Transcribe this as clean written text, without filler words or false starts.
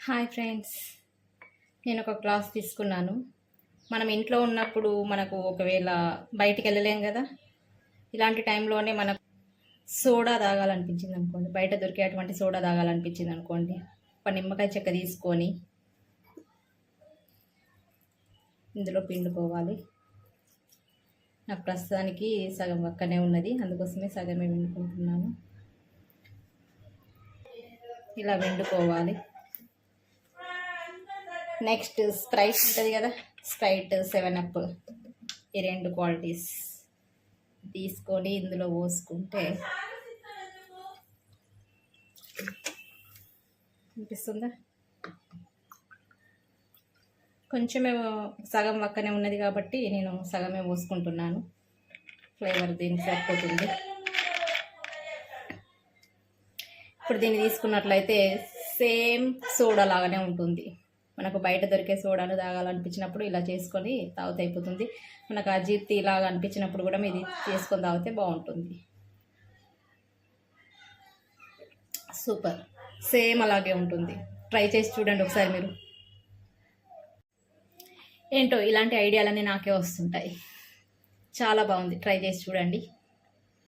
Hi friends, నేను ఒక class తీసుకున్నాను. మనం ఇంట్లో ఉన్నప్పుడు మనకు ఒకవేళ బయటికి వెళ్ళలేం కదా, ఇలాంటి టైంలోనే మనకు సోడా తాగాలనిపించింది అనుకోండి, బయట దొరికేటువంటి సోడా తాగాలనిపించింది అనుకోండి, ఒక నిమ్మకాయ చెక్క తీసుకొని ఇందులో పిండుకోవాలి. నాకు ప్రస్తుతానికి సగం పక్కనే ఉన్నది, అందుకోసమే సగమే పిండుకుంటున్నాను. ఇలా పిండుకోవాలి. నెక్స్ట్ స్ప్రైట్ ఉంటుంది కదా, స్ప్రైట్ 7 అప్, ఈ 2 క్వాలిటీస్ తీసుకొని ఇందులో పోసుకుంటే అనిపిస్తుందా, కొంచెమే సగం పక్కనే ఉన్నది కాబట్టి నేను సగమే పోసుకుంటున్నాను. ఫ్లేవర్ దీనికి సరిపోతుంది. ఇప్పుడు దీన్ని తీసుకున్నట్లయితే సేమ్ సోడా లాగానే ఉంటుంది. మనకు బయట దొరికే సోడాను తాగాలనిపించినప్పుడు ఇలా చేసుకొని తాగితే అయిపోతుంది. మనకు అజీర్తి ఇలాగా అనిపించినప్పుడు కూడా ఇది చేసుకొని తాగితే బాగుంటుంది. సూపర్, సేమ్ అలాగే ఉంటుంది. ట్రై చేసి చూడండి ఒకసారి మీరు. ఏంటో ఇలాంటి ఐడియాలన్నీ నాకే వస్తుంటాయి. చాలా బాగుంది, ట్రై చేసి చూడండి.